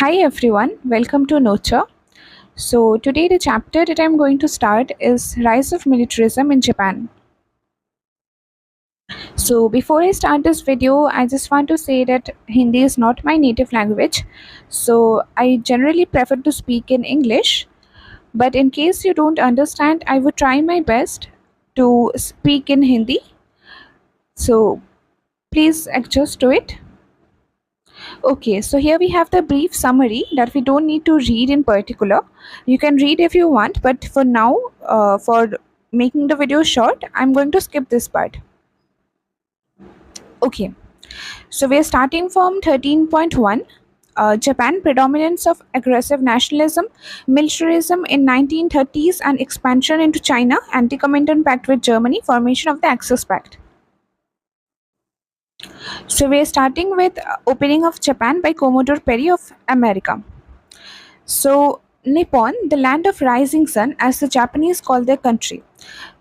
Hi everyone, welcome to Nurture. So today the chapter that I'm going to start is Rise of Militarism in Japan. So before I start this video, I just want to say that Hindi is not my native language. So I generally prefer to speak in English, but in case you don't understand, I would try my best to speak in Hindi. So please adjust to it. Okay, so here we have the brief summary that we don't need to read in particular. You can read if you want, but for now, for making the video short, I'm going to skip this part. Okay, so we are starting from 13.1. Japan predominance of aggressive nationalism, militarism in 1930s and expansion into China, anti-Comintern pact with Germany, formation of the Axis Pact. So we are starting with opening of Japan by Commodore Perry of America. So, Nippon, the land of rising sun, as the Japanese call their country.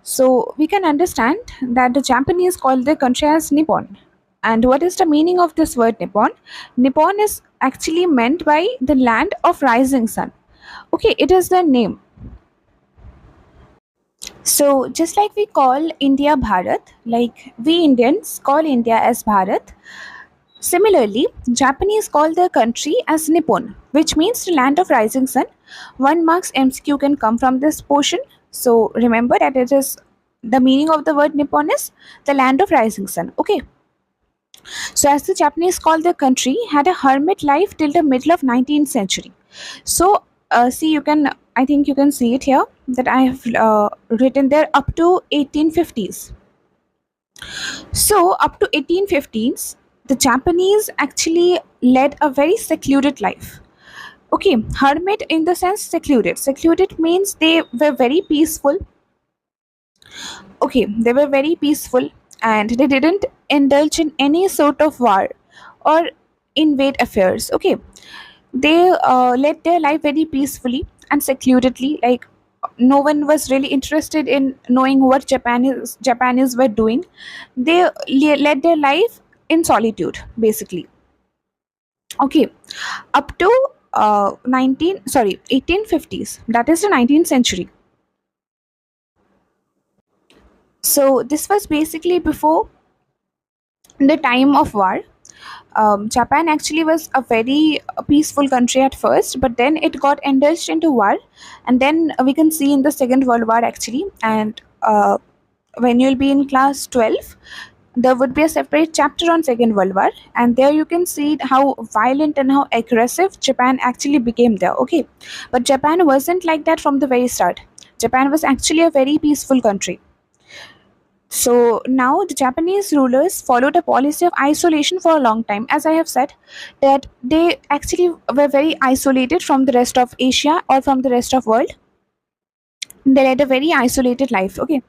So, we can understand that the Japanese call their country as Nippon. And what is the meaning of this word Nippon? Nippon is actually meant by the land of rising sun. Okay, it is the name. So, just like we call India Bharat, like we Indians call India as Bharat, similarly, Japanese call their country as Nippon, which means the land of rising sun. One marks MCQ can come from this portion. So remember that it is the meaning of the word Nippon is the land of rising sun. Okay. So as the Japanese call their country, had a hermit life till the middle of 19th century. So see, you can, I think you can see it here that I have written there up to 1850s. So, up to 1815s, the Japanese actually led a very secluded life. Okay, hermit in the sense secluded. Secluded means they were very peaceful. Okay, they were very peaceful and they didn't indulge in any sort of war or invade affairs. Okay, they led their life very peacefully and secludedly. Like no one was really interested in knowing what Japanese were doing. They led their life in solitude, basically. Okay, up to 1850s. That is the 19th century. So this was basically before the time of war. Japan actually was a very peaceful country at first, but then it got indulged into war, and then we can see in the Second World War actually. And when you'll be in class 12, there would be a separate chapter on Second World War, and there you can see how violent and how aggressive Japan actually became there. Okay, but Japan wasn't like that from the very start. Japan was actually a very peaceful country. So now the Japanese rulers followed a policy of isolation for a long time. As I have said, that they actually were very isolated from the rest of Asia or from the rest of world. They led a very isolated life. Okay,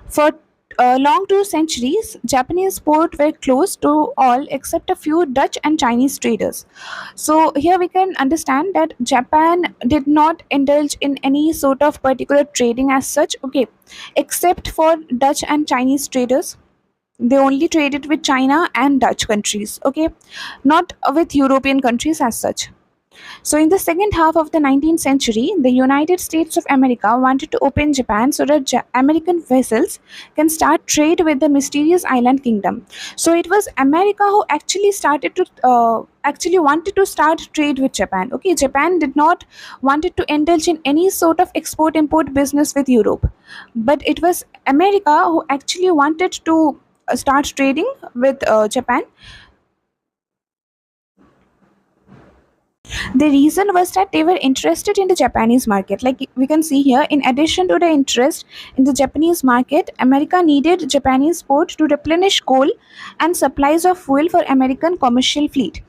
for long 2 centuries, Japanese ports were closed to all except a few Dutch and Chinese traders. So here we can understand that Japan did not indulge in any sort of particular trading as such. Okay, except for Dutch and Chinese traders. They only traded with China and Dutch countries. Okay, not with European countries as such. So, in the second half of the 19th century, the United States of America wanted to open Japan so that American vessels can start trade with the mysterious island kingdom. So, it was America who actually actually wanted to start trade with Japan. Okay, Japan did not wanted to indulge in any sort of export import business with Europe, but it was America who actually wanted to start trading with Japan. The reason was that they were interested in the Japanese market. Like we can see here, in addition to the interest in the Japanese market, America needed Japanese port to replenish coal and supplies of fuel for American commercial fleet.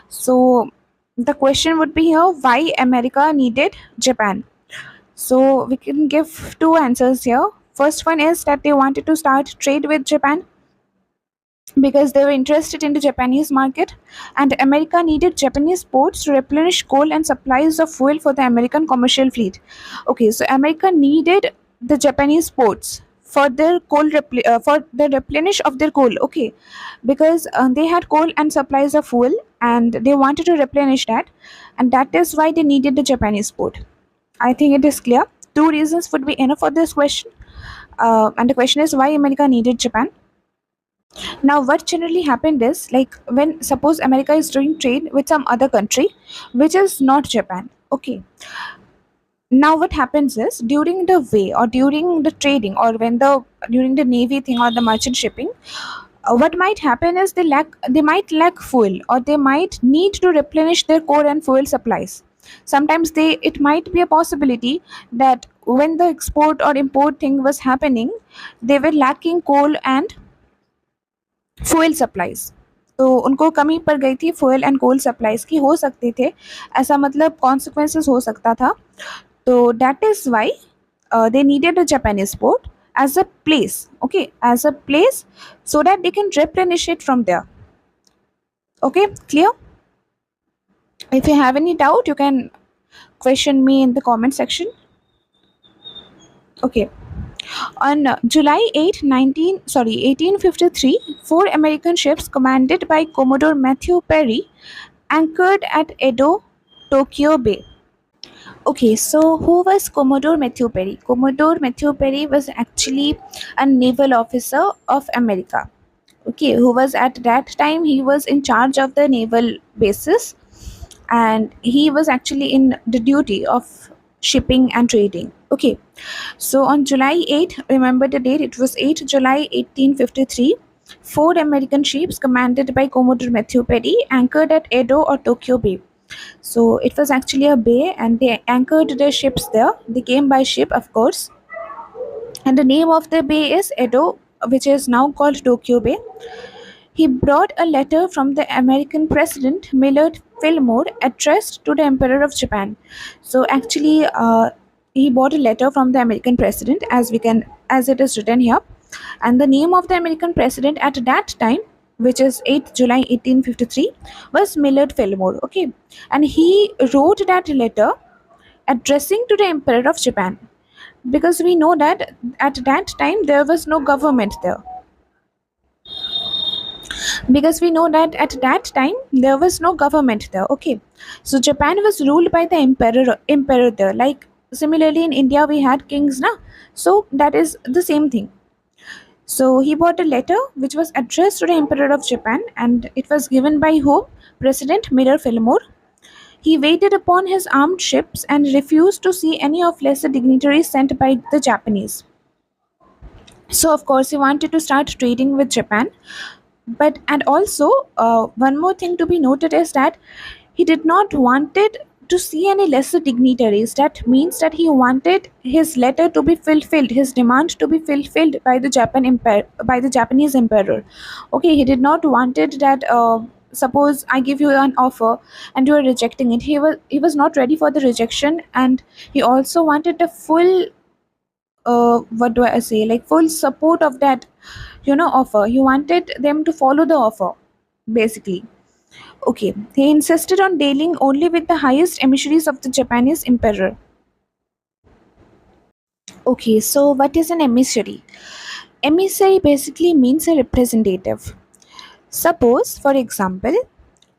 So the question would be here, why America needed Japan? So we can give two answers here. First one is that they wanted to start trade with Japan because they were interested in the Japanese market, and America needed Japanese ports to replenish coal and supplies of fuel for the American commercial fleet. Okay, so America needed the Japanese ports for their for the replenish of their coal. Okay, because they had coal and supplies of fuel, and they wanted to replenish that, and that is why they needed the Japanese port. I think it is clear. Two reasons would be enough for this question. And the question is why America needed Japan. Now, what generally happened is, like, when suppose America is doing trade with some other country, which is not Japan. Okay, now what happens is, during the way or during the trading, or when the during the navy thing or the merchant shipping, what might happen is they might lack fuel, or they might need to replenish their core and fuel supplies. Sometimes they it might be a possibility that when the export or import thing was happening, they were lacking coal and fuel supplies. तो उनको कमी पड़ गई थी fuel and coal supplies की, हो सकते थे ऐसा, मतलब consequences हो सकता था. So that is why they needed a Japanese port as a place, okay, as a place, so that they can replenish it from there. Okay, clear? If you have any doubt, you can question me in the comment section. Okay. On July 8, 1853, four American ships commanded by Commodore Matthew Perry anchored at Edo, Tokyo Bay. Okay, so who was Commodore Matthew Perry? Commodore Matthew Perry was actually a naval officer of America. Okay, who was at that time, he was in charge of the naval bases, and he was actually in the duty of shipping and trading. Okay, so on July 8, remember the date, it was 8 July 1853, four American ships commanded by Commodore Matthew Perry anchored at Edo or Tokyo Bay. So it was actually a bay, and they anchored their ships there. They came by ship, of course, and the name of the bay is Edo, which is now called Tokyo Bay. He brought a letter from the American president Millard Fillmore addressed to the Emperor of Japan. So actually, he bought a letter from the American president, as it is written here, and the name of the American president at that time, which is 8th July 1853, was Millard Fillmore. Okay, and he wrote that letter addressing to the Emperor of Japan, because we know that at that time there was no government there, because we know that at that time there was no government there. Okay, so Japan was ruled by the emperor there, like similarly in India we had kings now. So that is the same thing. So he bought a letter which was addressed to the Emperor of Japan, and it was given by whom? President Miller Fillmore. He waited upon his armed ships and refused to see any of lesser dignitaries sent by the Japanese. So of course he wanted to start trading with Japan. But and also, one more thing to be noted is that he did not wanted to see any lesser dignitaries. That means that he wanted his letter to be fulfilled, his demand to be fulfilled by the by the Japanese emperor. Okay, he did not wanted that. Suppose I give you an offer and you are rejecting it. He was not ready for the rejection, and he also wanted the full, what do I say, like full support of that, offer. He wanted them to follow the offer, basically. Okay, he insisted on dealing only with the highest emissaries of the Japanese emperor. Okay, so what is an emissary? Emissary basically means a representative. Suppose, for example,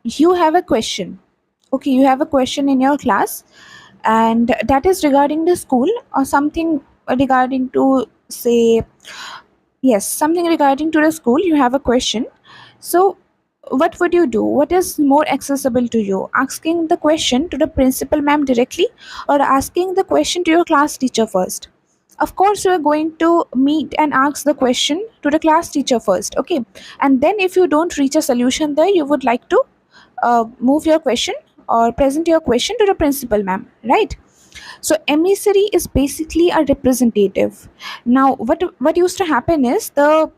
you have a question. Okay, you have a question in your class, and that is regarding the school or something regarding to, say, yes, something regarding to the school. You have a question. So what would you do? What is more accessible to you? Asking the question to the principal ma'am directly, or asking the question to your class teacher first? Of course, you are going to meet and ask the question to the class teacher first. Okay, and then if you don't reach a solution there, you would like to move your question or present your question to the principal ma'am, right? So emissary is basically a representative. Now what used to happen is, the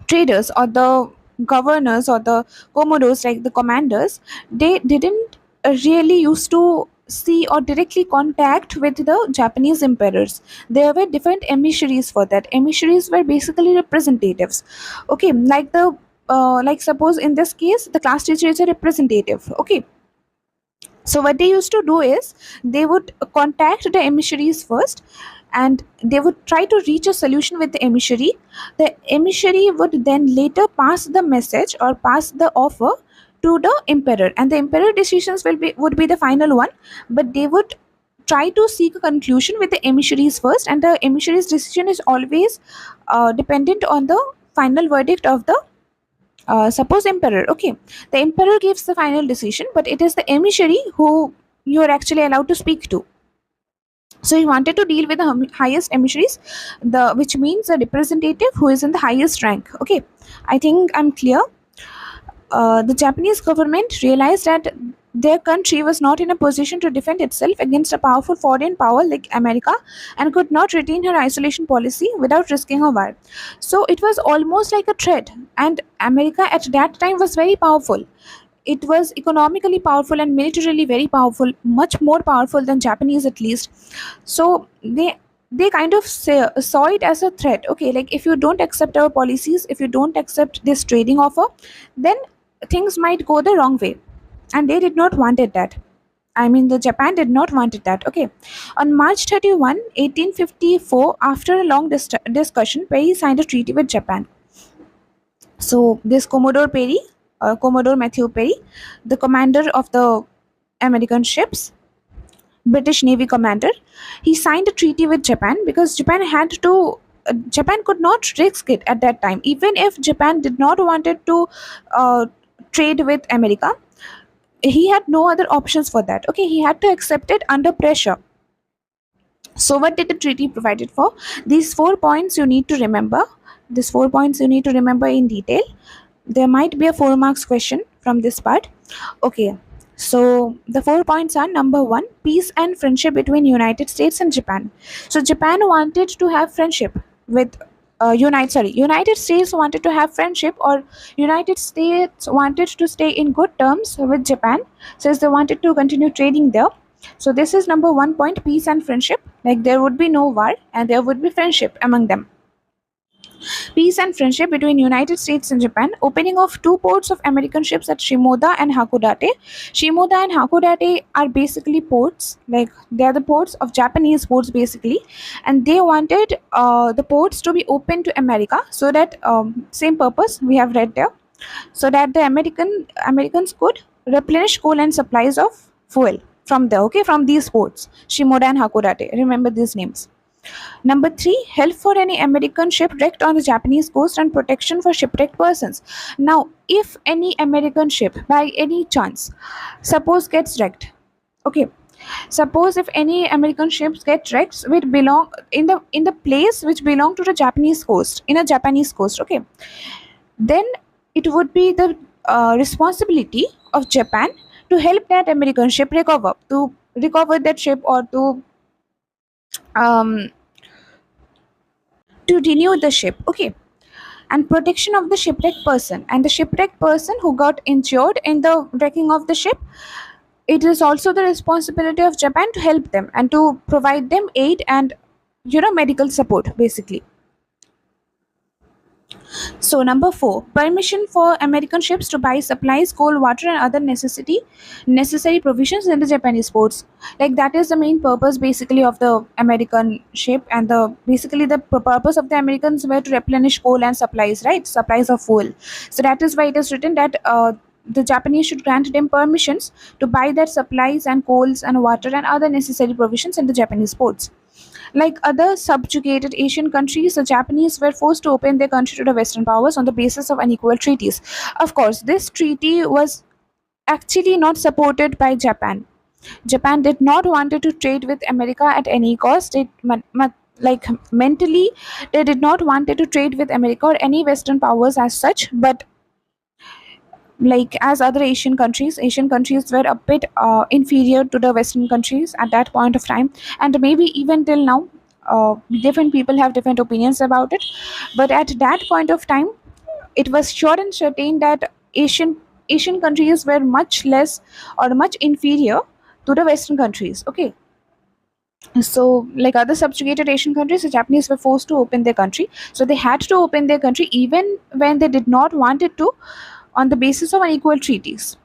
traders or the governors or the commodores, like the commanders, they didn't really used to see or directly contact with the Japanese emperors. There were different emissaries for that. Emissaries were basically representatives. Okay, like the like suppose in this case the class teacher is a representative. Okay, so what they used to do is, they would contact the emissaries first, and they would try to reach a solution with the emissary. The emissary would then later pass the message or pass the offer to the emperor, and the emperor decisions would be the final one, but they would try to seek a conclusion with the emissaries first, and the emissary's decision is always dependent on the final verdict of the suppose emperor. Okay, the emperor gives the final decision, but it is the emissary who you are actually allowed to speak to. So he wanted to deal with the highest emissaries, the which means a representative who is in the highest rank. Okay, I think I'm clear. The Japanese government realized that their country was not in a position to defend itself against a powerful foreign power like America, and could not retain her isolation policy without risking a war. So it was almost like a threat, and America at that time was very powerful. It was economically powerful and militarily very powerful, much more powerful than Japanese at least. So they kind of saw it as a threat. Okay, like if you don't accept our policies, if you don't accept this trading offer, then things might go the wrong way, and they did not wanted that. I mean, the Japan did not wanted that. Okay, on March 31, 1854, after a long discussion, Perry signed a treaty with Japan. So this Commodore Matthew Perry, the commander of the American ships, British Navy commander, he signed a treaty with Japan because Japan could not risk it at that time. Even if Japan did not wanted to trade with America, he had no other options for that. Okay, he had to accept it under pressure. So what did the treaty provided for? These 4 points you need to remember. These 4 points you need to remember in detail. There might be a 4 marks question from this part. Okay, so the 4 points are: number one, peace and friendship between United States and Japan. So Japan wanted to have friendship with United States wanted to have friendship, or United States wanted to stay in good terms with Japan, since they wanted to continue trading there. So this is number 1 point: peace and friendship. Like there would be no war and there would be friendship among them. Peace and friendship between United States and Japan. Opening of two ports of American ships at Shimoda and Hakodate. Shimoda and Hakodate are basically ports, like they are the ports of Japanese ports basically, and they wanted the ports to be open to America, so that same purpose we have read there, so that the Americans could replenish coal and supplies of fuel from there. Okay, from these ports, Shimoda and Hakodate. Remember these names. Number three, help for any American ship wrecked on the Japanese coast and protection for shipwrecked persons. Now, if any American ship by any chance, suppose gets wrecked, okay, suppose if any American ships get wrecked which belong in the place which belong to the Japanese coast, in a Japanese coast, okay, then it would be the responsibility of Japan to help that American ship recover that ship, or um, to renew the ship. Okay, and protection of the shipwrecked person, and the shipwrecked person who got injured in the wrecking of the ship, it is also the responsibility of Japan to help them and to provide them aid and medical support basically. So number four, permission for American ships to buy supplies, coal, water, and other necessary provisions in the Japanese ports. Like that is the main purpose basically of the American ship, and the basically the purpose of the Americans were to replenish coal and supplies, right? Supplies of fuel. So that is why it is written that the Japanese should grant them permissions to buy their supplies and coals and water and other necessary provisions in the Japanese ports. Like other subjugated Asian countries, the Japanese were forced to open their country to the Western powers on the basis of unequal treaties. Of course, this treaty was actually not supported by Japan. Japan did not wanted to trade with America at any cost. Like mentally, they did not wanted to trade with America or any Western powers as such, but like as other Asian countries were a bit inferior to the Western countries at that point of time, and maybe even till now. Different people have different opinions about it, but at that point of time, it was sure and certain that Asian countries were much less or much inferior to the Western countries. Okay, so like other subjugated Asian countries, the Japanese were forced to open their country, so they had to open their country even when they did not want it to, on the basis of unequal treaties.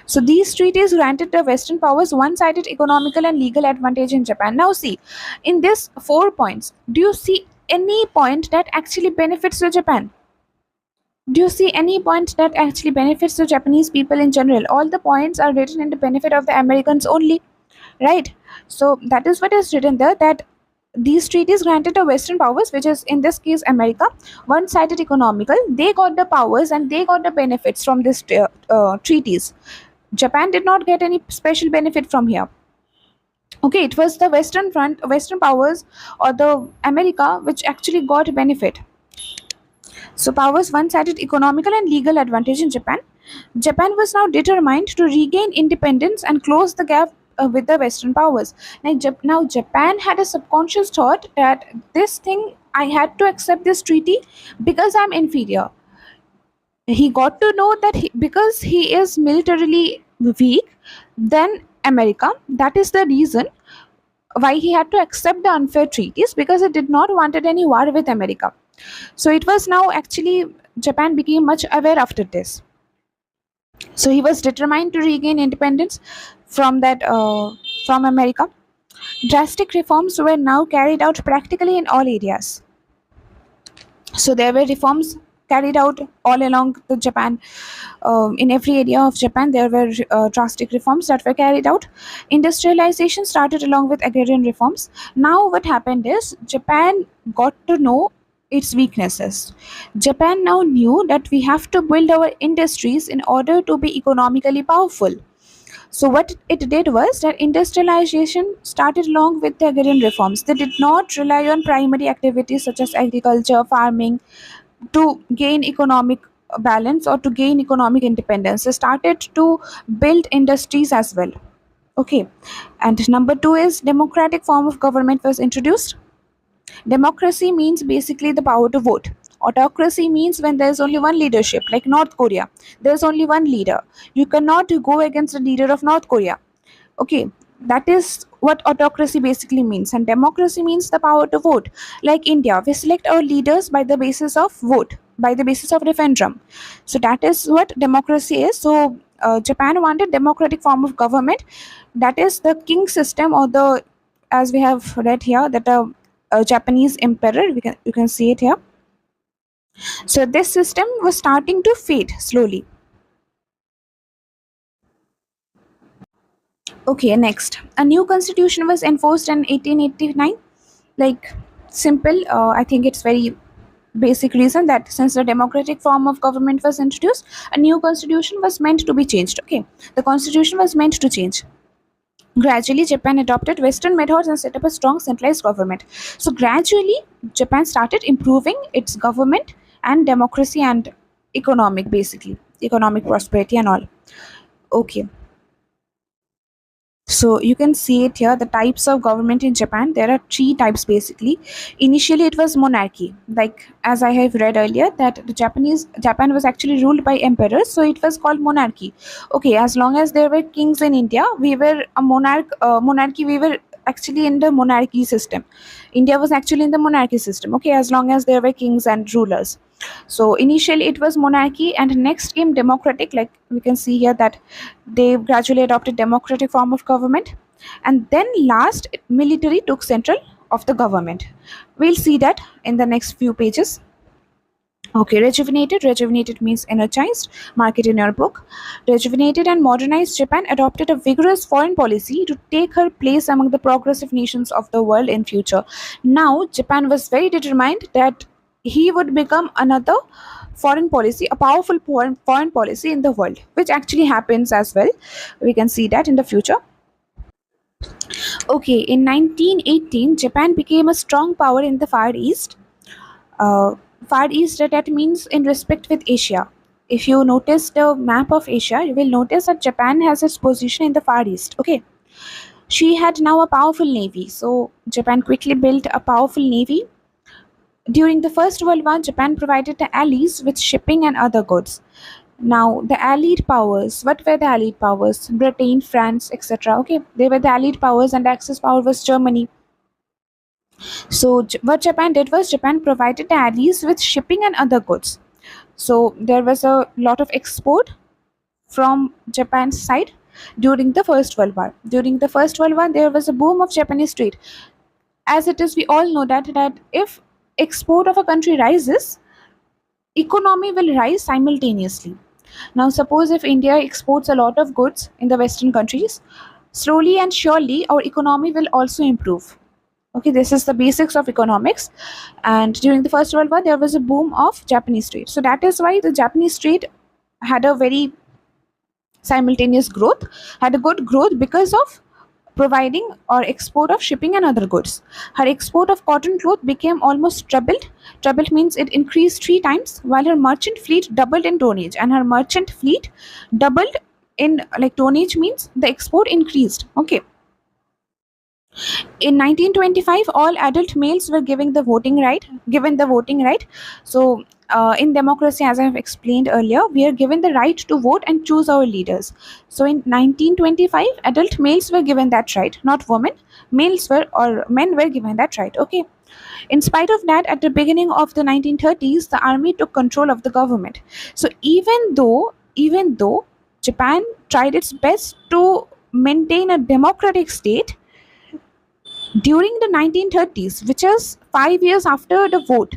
So these treaties granted the Western powers one-sided economical and legal advantage in Japan. Now see, in this 4 points, do you see any point that actually benefits the Japan? Do you see any point that actually benefits the Japanese people in general? All the points are written in the benefit of the Americans only, right? So that is what is written there, that these treaties granted the Western powers, which is in this case America, one-sided economical. They got the powers and they got the benefits from this treaties. Japan did not get any special benefit from here. Okay, it was the Western powers or the America which actually got benefit. So powers one-sided economical and legal advantage in Japan. Japan was now determined to regain independence and close the gap with the Western powers. Now Japan had a subconscious thought that this thing, I had to accept this treaty because I'm inferior. He got to know that because he is militarily weak than America, that is the reason why he had to accept the unfair treaties, because he did not wanted any war with America. So it was now actually Japan became much aware after this. So he was determined to regain independence from that from America. Drastic reforms were now carried out practically in all areas. So there were reforms carried out all along the Japan. In every area of Japan, there were drastic reforms that were carried out. Industrialization started along with agrarian reforms. Now, what happened is Japan got to know its weaknesses. Japan now knew that we have to build our industries in order to be economically powerful. So what it did was that industrialization started along with the agrarian reforms. They did not rely on primary activities such as agriculture, farming, to gain economic balance or to gain economic independence. They started to build industries as well. Okay, and number two is democratic form of government was introduced. Democracy means basically the power to vote. Autocracy means when there is only one leadership, like North Korea. There is only one leader. You cannot go against the leader of North Korea. Okay, that is what autocracy basically means. And democracy means the power to vote. Like India, we select our leaders by the basis of vote, by the basis of referendum. So that is what democracy is. So Japan wanted democratic form of government, that is the king system, or the, as we have read here, that a Japanese emperor, you can see it here. So this system was starting to fade slowly. Okay, next. A new constitution was enforced in 1889. Like, simple, I think it's very basic reason that since the democratic form of government was introduced, a new constitution was meant to be changed. Okay, the constitution was meant to change. Gradually, Japan adopted Western methods and set up a strong centralized government. So, gradually, Japan started improving its government and democracy and economic, basically, economic prosperity and all. Okay, so you can see it here, the types of government in Japan. There are three types basically. Initially, it was monarchy. Like as I have read earlier, that the Japan was actually ruled by emperors, so it was called monarchy. Okay, as long as there were kings in India, we were a monarchy. We were actually in the monarchy system. India was actually in the monarchy system. Okay, as long as there were kings and rulers. So initially it was monarchy, and next came democratic. Like we can see here that they gradually adopted democratic form of government, and then last military took central of the government. We'll see that in the next few pages. Okay, rejuvenated means energized. Mark it in your book. Rejuvenated and modernized Japan adopted a vigorous foreign policy to take her place among the progressive nations of the world in future. Now Japan was very determined that he would become another foreign policy, a powerful foreign policy in the world, which actually happens as well. We can see that in the future. Okay, in 1918, Japan became a strong power in the Far East. Far East, that means in respect with Asia. If you notice the map of Asia, you will notice that Japan has its position in the Far East. Okay, she had now a powerful navy, so Japan quickly built a powerful navy. During the First World War, Japan provided the Allies with shipping and other goods. Now, the Allied powers, what were the Allied powers? Britain, France, etc. Okay, they were the Allied powers, and the Axis power was Germany. So, what Japan did was Japan provided the Allies with shipping and other goods. So, there was a lot of export from Japan's side during the First World War. During the First World War, there was a boom of Japanese trade. As it is, we all know that if export of a country rises, economy will rise simultaneously. Now, suppose if India exports a lot of goods in the Western countries, slowly and surely our economy will also improve. Okay, this is the basics of economics. And during the First World War, there was a boom of Japanese trade. So that is why the Japanese trade had a very simultaneous growth, had a good growth because of providing or export of shipping and other goods. Her export of cotton cloth became almost trebled. Trebled means it increased 3 times, while her merchant fleet doubled in tonnage. And her merchant fleet doubled in, like, tonnage means the export increased. Okay. In 1925, all adult males were given the voting right. So in democracy, as I have explained earlier, we are given the right to vote and choose our leaders. So in 1925, adult males were given that right, not women. Males were, or men were given that right. Okay. In spite of that, at the beginning of the 1930s, the army took control of the government. So even though Japan tried its best to maintain a democratic state, during the 1930s, which is 5 years after the vote,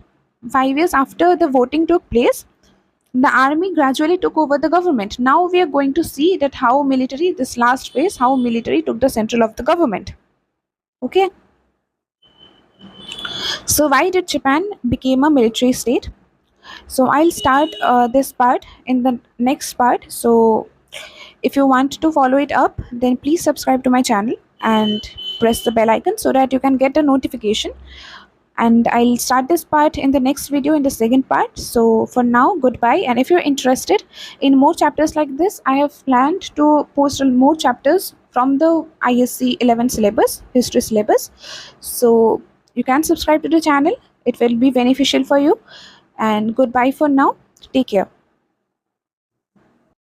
5 years after the voting took place, the army gradually took over the government. Now we are going to see that how military, this last phase, how military took the central of the government. Okay. So why did Japan became a military state? So I'll start this part in the next part. So if you want to follow it up, then please subscribe to my channel and press the bell icon so that you can get a notification. And I'll start this part in the next video, in the second part. So for now, goodbye. And if you're interested in more chapters like this, I have planned to post more chapters from the ISC 11 syllabus, history syllabus. So you can subscribe to the channel. It will be beneficial for you. And goodbye for now. Take care.